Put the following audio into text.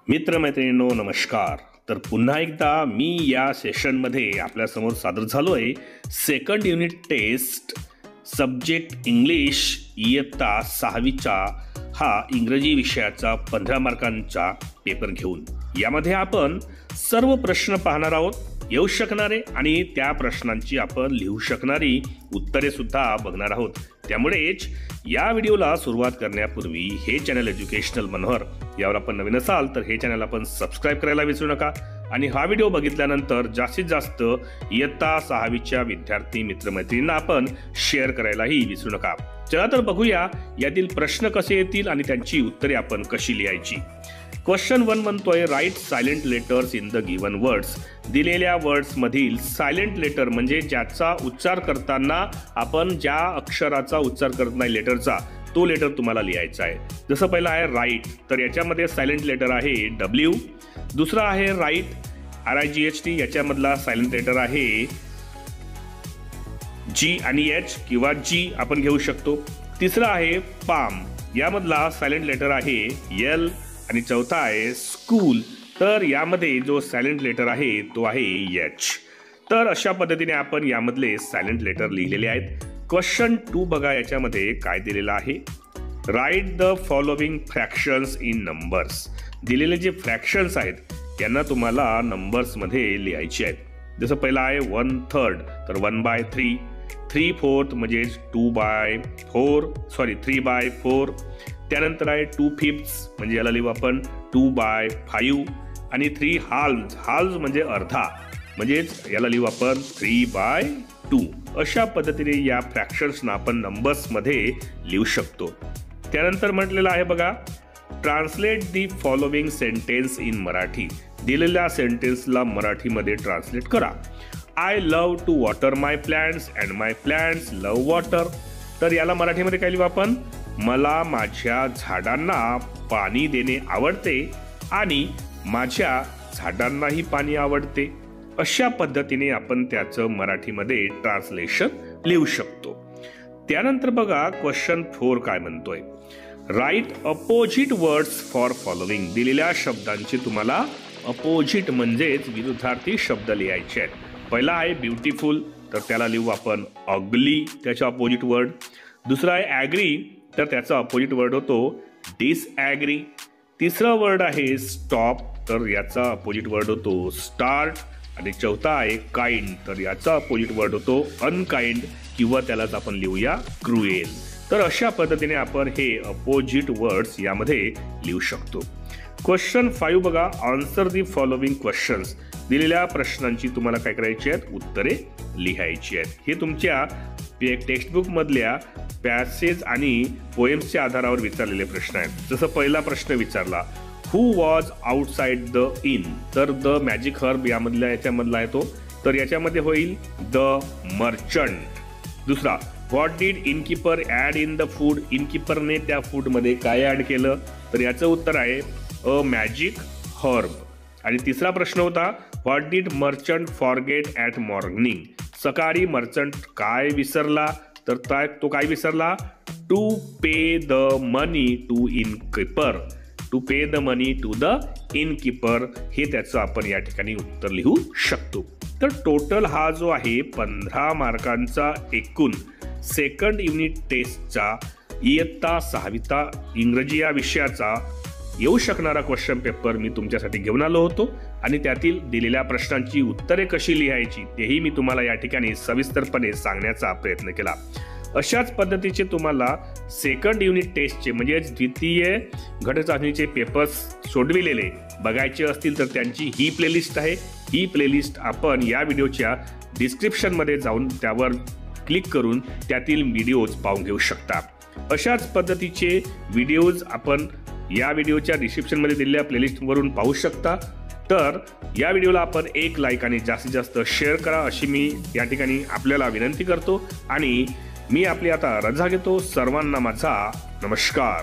मित्रमैत्रिणींनो नमस्कार। तर पुन्हा एकदा मी या सेशनमध्ये आपल्यासमोर सादर झालो आहे second unit test subject English इयत्ता 6वीचा हा इंग्रजी विषयाचा 15 मार्कांचा पेपर घेऊन। यामध्ये आपण सर्व प्रश्न पाहणार आहोत, येऊ शकणारे आणि त्या प्रश्नांची आपण लिहू शकणारी उत्तरे सुद्धा बघणार आहोत। त्यामुळेच या व्हिडिओला सुरुवात करण्यापूर्वी हे चॅनल एज्युकेशनल मनोहर यावर आपण नवीन असाल तर हे चॅनल आपण सबस्क्राइब करायला विसरू नका आणि हा व्हिडिओ बघितल्यानंतर जास्तीत जास्त इयत्ता 6वीच्या विद्यार्थी मित्रमैत्रिणींना आपण शेअर करायलाही विसरू नका। चला तर बघूया यातील प्रश्न कसे येतील आणि त्यांची उत्तरे आपण कशी लिहायची। क्वेश्चन 1 म्हणतोय write silent letters in the given words. दिलेल्या वर्ड्स मधील सायलेंट लेटर म्हणजे ज्याचा उच्चार करताना आपण ज्या अक्षराचा उच्चार करत नाही लेटरचा तो लेटर तुम्हाला लिहायचा आहे। जसं पहिला आहे राईट, तर याच्यामध्ये सायलेंट लेटर आहे W। दुसरा आहे राईट RIGHT, याच्यामधला सायलेंट लेटर आहे G आणि H किंवा G आपण घेऊ शकतो। तिसरा आहे पाम, यामधला सायलेंट लेटर आहे L आणि चौथा आहे स्कूल, तर यामध्ये जो सायलेंट लेटर आहे तो आहे H। तर अशा पद्धतीने आपण यामधले सायलेंट लेटर लिहिलेले आहेत। क्वेश्चन 2 बघा, याच्यामध्ये काय दिलेलं आहे write the following fractions in numbers. दिलेले जे फ्रॅक्शन्स आहेत यांना तुम्हाला नंबर्स मध्ये लिहायचे आहेत। जसं पहिला आहे 1/3 तर 1/3, 3/4 म्हणजे 3/4, त्यानंतर आहे 2/5 म्हणजे याला लिहू आपण 2/5 आणि 3 हाल्व्स म्हणजे अर्धा म्हणजेच याला लिहू आपण 3/2। अशा पद्धतीने या फ्रॅक्शन्सना आपण नंबर्स मध्ये लिहू शकतो। त्यानंतर म्हटलेलं आहे बघा translate the following sentence in Marathi. दिलेल्या सेंटेन्सला मराठीमध्ये ट्रान्सलेट करा। I love to water my plants and my plants love water. तर याला मराठीमध्ये काय लिहू आपण मला माझ्या झाडांना पाणी देणे आवडते आणि माझ्या झाडांनाही पाणी आवडते। अशा पद्धतीने आपण त्याचं मराठीमध्ये ट्रान्सलेशन लिहू शकतो। त्यानंतर बघा क्वेश्चन 4 काय म्हणतोय write opposite words for following. दिलेल्या शब्दांची तुम्हाला अपोजिट म्हणजेच विरुद्धार्थी शब्द लिहायचे आहेत। पहिला आहे ब्युटिफुल, तर त्याला लिहू आपण अगली, त्याचा अपोजिट वर्ड। दुसरा आहे ॲग्री, तर त्याचा अपोजिट वर्ड होतो डिसॲग्री। तिसरा वर्ड आहे स्टॉप, तर याचा अपोजिट वर्ड होतो स्टार्ट। आणि चौथा आहे काइंड, तर याचा अपोजिट वर्ड होतो अनकाइंड किंवा त्यालाच आपण लिहूया क्रुएल। तर अशा पद्धतीने आपण हे अपोजिट वर्ड्स यामध्ये लिहू शकतो। क्वेश्चन 5 बघा आन्सर दी फॉलोइंग क्वेश्चन्स। दिलेल्या प्रश्नांची तुम्हाला काय करायची आहेत उत्तरे लिहायची आहेत। हे तुमच्या टेक्स्टबुक मधल्या पॅसेज आणि पोएम्सच्या आधारावर विचारलेले प्रश्न आहेत। जसं पहिला प्रश्न विचारला who was outside the inn, तर द मॅजिक हर्ब याच्यामधला आहे तो, तर याच्यामध्ये होईल द मर्चंट। दुसरा what did innkeeper add in the food, इनकीपरने त्या फूड मध्ये काय ॲड केलं, तर याचं उत्तर आहे अ मॅजिक हर्ब। आणि तिसरा प्रश्न होता what did merchant forget at morning, सकाळी मर्चंट काय विसरला, तर तो काय विसरला to pay the money to innkeeper, to pay the money to the innkeeper, हे त्याचं आपण या ठिकाणी उत्तर लिहू शकतो। तर टोटल हा जो आहे 15 मार्कांचा एकूण सेकंड युनिट टेस्टचा इयत्ता 6वीचा इंग्रजी या विषयाचा येऊ शकणारा क्वेश्चन पेपर मी तुमच्यासाठी घेऊन आलो होतो आणि त्यातील दिलेल्या प्रश्नांची उत्तरे कशी लिहायची तेही मी तुम्हाला या ठिकाणी सविस्तरपणे सांगण्याचा प्रयत्न केला। अशाच पद्धतीचे तुम्हाला सेकंड युनिट टेस्टचे म्हणजे द्वितीय घटचाचणीचे पेपर्स सोडविलेले बघायचे असतील तर त्यांची ही प्लेलिस्ट आहे। ही प्लेलिस्ट आपण या व्हिडिओच्या डिस्क्रिप्शनमध्ये जाऊन त्यावर क्लिक करून त्यातील व्हिडिओज पाहून घेऊ शकता। अशाच पद्धतीचे व्हिडिओज आपण या व्हिडिओच्या डिस्क्रिप्शनमध्ये दिलेल्या प्लेलिस्टवरून पाहू शकता। तर या व्हिडिओला आपण एक लाईक आणि जास्तीत जास्त शेअर करा अशी मी या ठिकाणी आपल्याला विनंती करतो आणि मी आपली आता रजा घेतो। सर्वांना माझा नमस्कार।